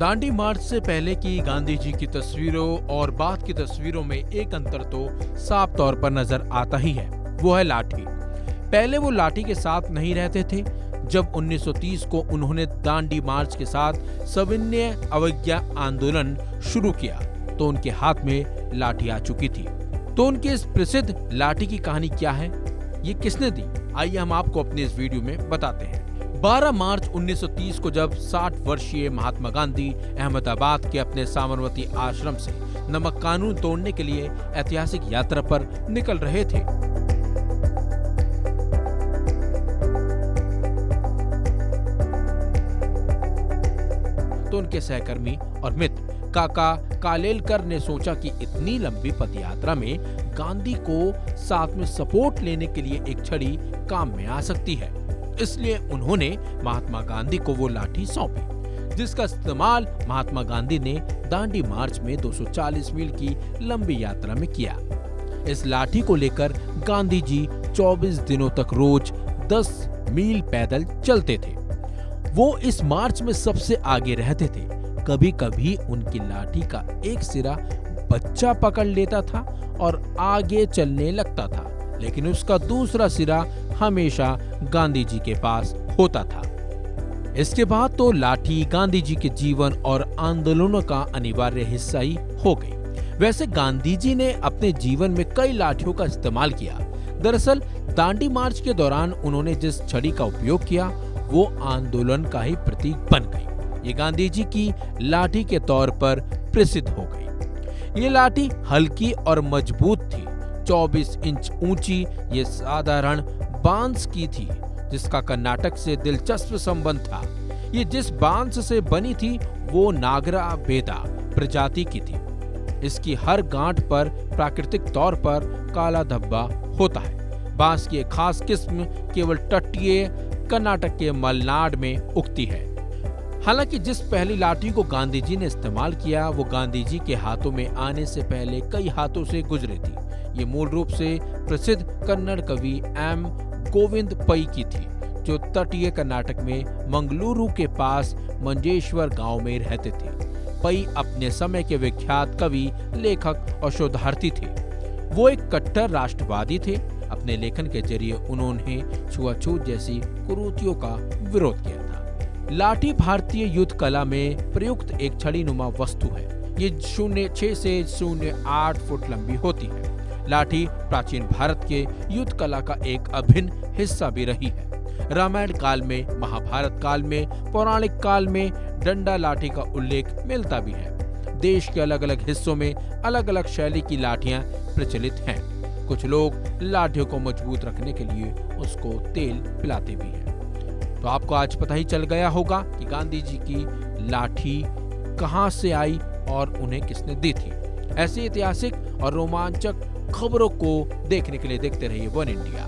दांडी मार्च से पहले की गांधी जी की तस्वीरों और बाद की तस्वीरों में एक अंतर तो साफ तौर पर नजर आता ही है, वो है लाठी। पहले वो लाठी के साथ नहीं रहते थे। जब 1930 को उन्होंने दांडी मार्च के साथ सविनय अवज्ञा आंदोलन शुरू किया तो उनके हाथ में लाठी आ चुकी थी। तो उनकी इस प्रसिद्ध लाठी की कहानी क्या है, ये किसने दी, आइए हम आपको अपने इस वीडियो में बताते हैं। 12 मार्च 1930 को जब 60 वर्षीय महात्मा गांधी अहमदाबाद के अपने साबरमती आश्रम से नमक कानून तोड़ने के लिए ऐतिहासिक यात्रा पर निकल रहे थे, तो उनके सहकर्मी और मित्र काका कालेलकर ने सोचा कि इतनी लंबी पदयात्रा में गांधी को साथ में सपोर्ट लेने के लिए एक छड़ी काम में आ सकती है। इसलिए उन्होंने महात्मा गांधी को वो लाठी सौंपी, जिसका इस्तेमाल महात्मा गांधी ने दांडी मार्च में 240 मील की लंबी यात्रा में किया। इस लाठी को लेकर गांधी जी 24 दिनों तक रोज 10 मील पैदल चलते थे। वो इस मार्च में सबसे आगे रहते थे। कभी कभी उनकी लाठी का एक सिरा बच्चा पकड़ लेता था और आगे चलने लगता था, लेकिन उसका दूसरा सिरा हमेशा गांधी जी के पास होता था। इसके बाद तो लाठी गांधी जी के जीवन और आंदोलनों का अनिवार्य हिस्सा ही हो गई। वैसे गांधी जी ने अपने जीवन में कई लाठियों का इस्तेमाल किया। दरअसल दांडी मार्च के दौरान उन्होंने जिस छड़ी का उपयोग किया वो आंदोलन का ही प्रतीक बन गई। ये गांधी जी की लाठी के तौर पर प्रसिद्ध हो गई। ये लाठी हल्की और मजबूत थी, 24 इंच ऊंची। ये साधारण बांस की थी, जिसका कर्नाटक से दिलचस्प संबंध था। ये जिस बांस से बनी थी वो नागरा बेदा प्रजाति की थी। इसकी हर गांठ पर प्राकृतिक तौर पर काला धब्बा होता है। बांस की एक खास किस्म केवल तटीय कर्नाटक के मलनाड में उगती है। हालांकि जिस पहली लाठी को गांधी जी ने इस्तेमाल किया वो गांधी जी के हाथों में आने से पहले कई हाथों से गुजरी थी। ये मूल रूप से प्रसिद्ध कन्नड़ कवि एम गोविंद पई की थी, जो तटीय कर्नाटक में मंगलुरु के पास मंजेश्वर गांव में रहते थे। पई अपने समय के विख्यात कवि, लेखक और शोधार्थी थे। वो एक कट्टर राष्ट्रवादी थे। अपने लेखन के जरिए उन्होंने छुआछूत जैसी कुरीतियों का विरोध किया था। लाठी भारतीय युद्ध कला में प्रयुक्त एक छड़ीनुमा वस्तु है। ये 0.6 से 0.8 फुट लंबी होती है। लाठी प्राचीन भारत के युद्ध कला का एक अभिन्न हिस्सा भी रही है। रामायण काल में, महाभारत काल में, पौराणिक काल में डंडा लाठी का उल्लेख मिलता भी है। देश के अलग अलग हिस्सों में अलग अलग शैली की लाठियां प्रचलित हैं। कुछ लोग लाठियों को मजबूत रखने के लिए उसको तेल पिलाते भी हैं। तो आपको आज पता ही चल गया होगा कि गांधी जी की लाठी कहां से आई और उन्हें किसने दी थी। ऐसी ऐतिहासिक और रोमांचक खबरों को देखने के लिए देखते रहिए वन इंडिया।